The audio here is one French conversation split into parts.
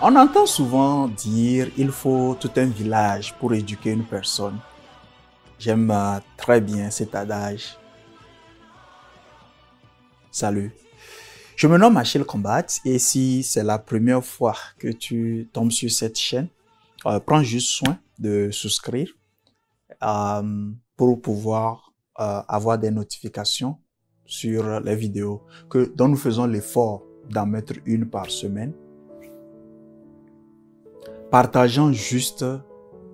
On entend souvent dire il faut tout un village pour éduquer une personne. J'aime très bien cet adage. Salut. Je me nomme Achille Combat et si c'est la première fois que tu tombes sur cette chaîne, prends juste soin de souscrire pour pouvoir avoir des notifications sur les vidéos dont nous faisons l'effort d'en mettre une par semaine. Partageant juste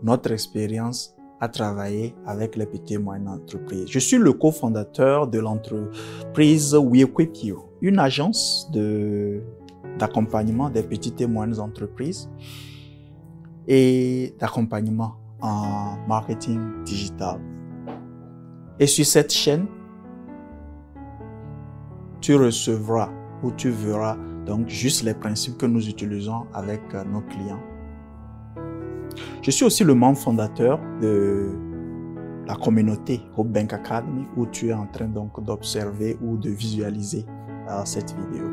notre expérience à travailler avec les petites et moyennes entreprises. Je suis le cofondateur de l'entreprise We Equip You, une agence d'accompagnement des petites et moyennes entreprises et d'accompagnement en marketing digital. Et sur cette chaîne, tu recevras ou tu verras donc juste les principes que nous utilisons avec nos clients. Je suis aussi le membre fondateur de la communauté Hope Bank Academy où tu es en train donc d'observer ou de visualiser cette vidéo.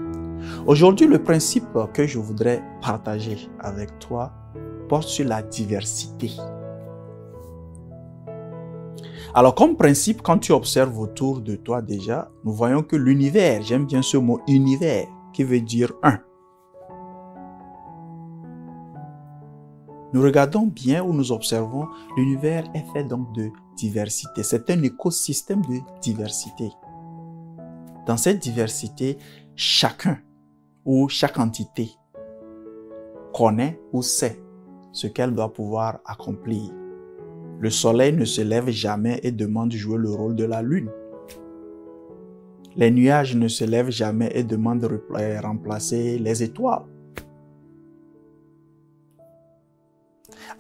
Aujourd'hui, le principe que je voudrais partager avec toi porte sur la diversité. Alors, comme principe, quand tu observes autour de toi déjà, nous voyons que l'univers, j'aime bien ce mot univers, qui veut dire un. Nous regardons bien ou nous observons, l'univers est fait donc de diversité. C'est un écosystème de diversité. Dans cette diversité, chacun ou chaque entité connaît ou sait ce qu'elle doit pouvoir accomplir. Le soleil ne se lève jamais et demande de jouer le rôle de la lune. Les nuages ne se lèvent jamais et demandent de remplacer les étoiles.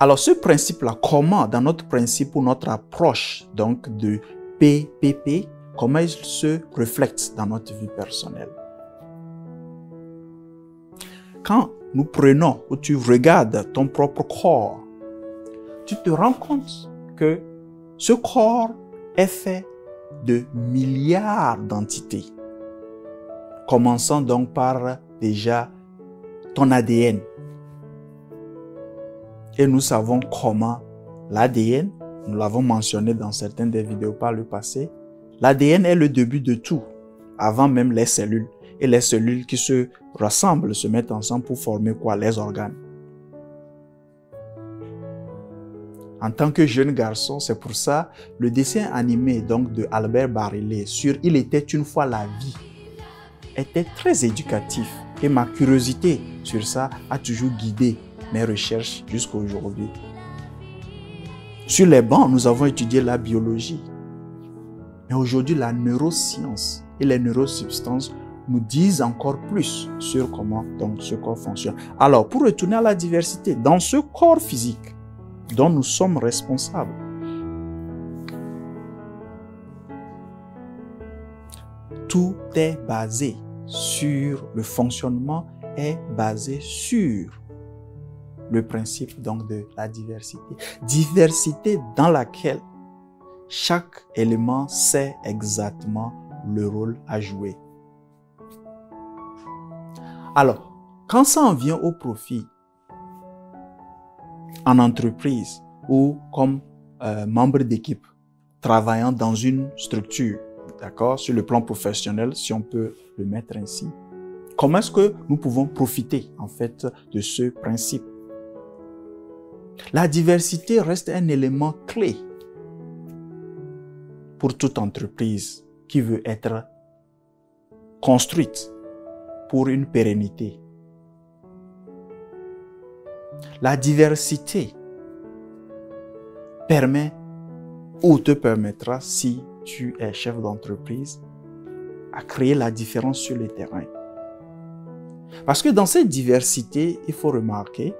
Alors ce principe-là, comment dans notre principe ou notre approche donc de PPP, comment il se reflète dans notre vie personnelle? Quand nous prenons ou tu regardes ton propre corps, tu te rends compte que ce corps est fait de milliards d'entités. Commençons donc par déjà ton ADN. Et nous savons comment l'ADN, nous l'avons mentionné dans certaines des vidéos par le passé, l'ADN est le début de tout, avant même les cellules. Et les cellules qui se rassemblent, se mettent ensemble pour former quoi? Les organes. En tant que jeune garçon, c'est pour ça le dessin animé donc de Albert Barillet sur Il était une fois la vie était très éducatif. Et ma curiosité sur ça a toujours guidé mes recherches jusqu'à aujourd'hui. Sur les bancs, nous avons étudié la biologie. Mais aujourd'hui, la neuroscience et les neurosubstances nous disent encore plus sur comment donc, ce corps fonctionne. Alors, pour retourner à la diversité, dans ce corps physique dont nous sommes responsables, tout est basé sur le fonctionnement, est basé sur le principe donc de la diversité. Diversité dans laquelle chaque élément sait exactement le rôle à jouer. Alors, quand ça en vient au profit en entreprise ou comme membre d'équipe travaillant dans une structure, d'accord, sur le plan professionnel, si on peut le mettre ainsi, comment est-ce que nous pouvons profiter en fait de ce principe? La diversité reste un élément clé pour toute entreprise qui veut être construite pour une pérennité. La diversité permet ou te permettra, si tu es chef d'entreprise, à créer la différence sur le terrain. Parce que dans cette diversité, il faut remarquer,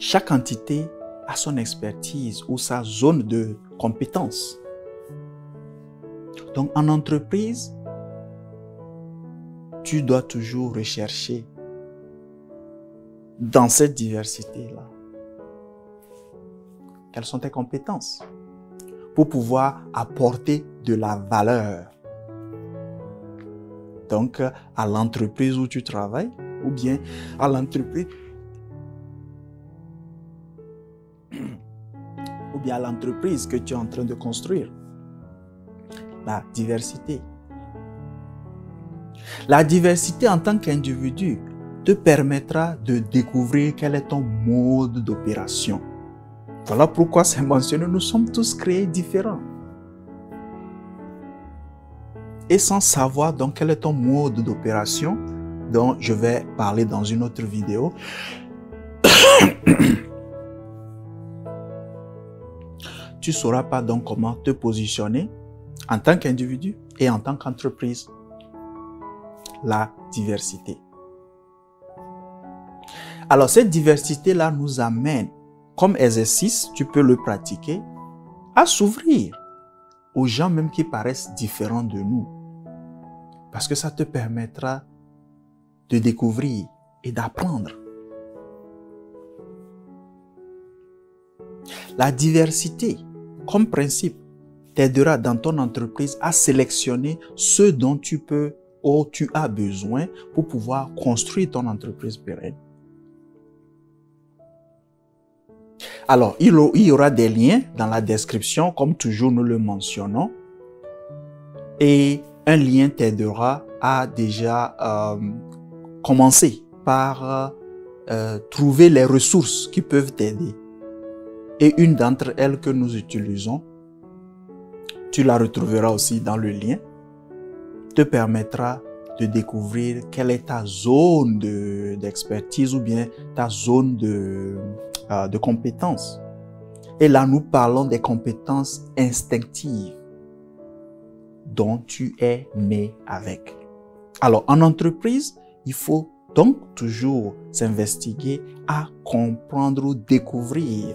chaque entité a son expertise ou sa zone de compétence. Donc, en entreprise, tu dois toujours rechercher dans cette diversité-là quelles sont tes compétences pour pouvoir apporter de la valeur. Donc, à l'entreprise où tu travailles, ou bien à l'entreprise, ou bien à l'entreprise que tu es en train de construire. La diversité. La diversité en tant qu'individu te permettra de découvrir quel est ton mode d'opération. Voilà pourquoi c'est mentionné, nous sommes tous créés différents. Et sans savoir donc quel est ton mode d'opération, dont je vais parler dans une autre vidéo, tu ne sauras pas donc comment te positionner en tant qu'individu et en tant qu'entreprise. La diversité. Alors, cette diversité-là nous amène, comme exercice, tu peux le pratiquer, à s'ouvrir aux gens même qui paraissent différents de nous. Parce que ça te permettra de découvrir et d'apprendre. La diversité, comme principe, t'aidera dans ton entreprise à sélectionner ce dont tu peux ou tu as besoin pour pouvoir construire ton entreprise pérenne. Alors, il y aura des liens dans la description, comme toujours nous le mentionnons. Et un lien t'aidera à déjà commencer par trouver les ressources qui peuvent t'aider. Et une d'entre elles que nous utilisons, tu la retrouveras aussi dans le lien, te permettra de découvrir quelle est ta zone d'expertise ou bien ta zone de compétences. Et là, nous parlons des compétences instinctives dont tu es né avec. Alors, en entreprise, il faut donc toujours s'investiguer à comprendre ou découvrir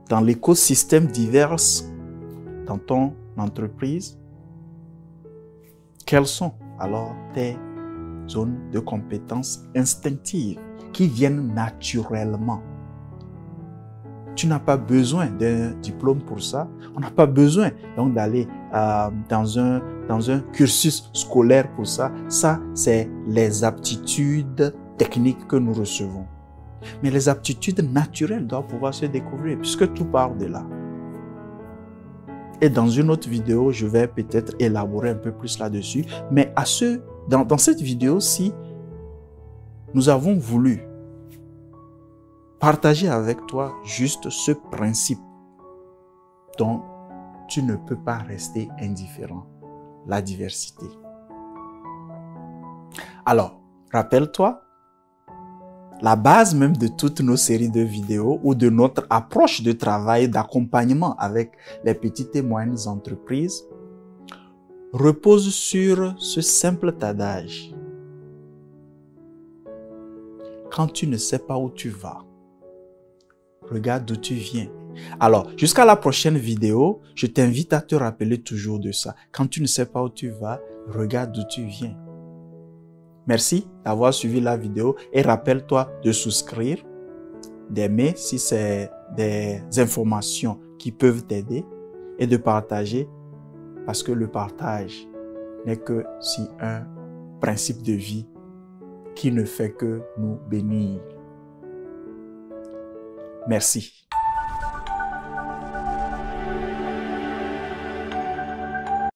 dans l'écosystème divers dans ton entreprise, quelles sont alors tes zones de compétences instinctives qui viennent naturellement. Tu n'as pas besoin d'un diplôme pour ça. On n'a pas besoin donc d'aller dans un cursus scolaire pour ça. Ça, c'est les aptitudes techniques que nous recevons. Mais les aptitudes naturelles doivent pouvoir se découvrir puisque tout part de là. Et dans une autre vidéo, je vais peut-être élaborer un peu plus là-dessus. Mais dans cette vidéo-ci, nous avons voulu partager avec toi juste ce principe dont tu ne peux pas rester indifférent, la diversité. Alors, rappelle-toi, la base même de toutes nos séries de vidéos ou de notre approche de travail, d'accompagnement avec les petites et moyennes entreprises repose sur ce simple adage. Quand tu ne sais pas où tu vas, regarde d'où tu viens. Alors, jusqu'à la prochaine vidéo, je t'invite à te rappeler toujours de ça. Quand tu ne sais pas où tu vas, regarde d'où tu viens. Merci d'avoir suivi la vidéo et rappelle-toi de souscrire, d'aimer si c'est des informations qui peuvent t'aider et de partager parce que le partage n'est que si un principe de vie qui ne fait que nous bénir. Merci.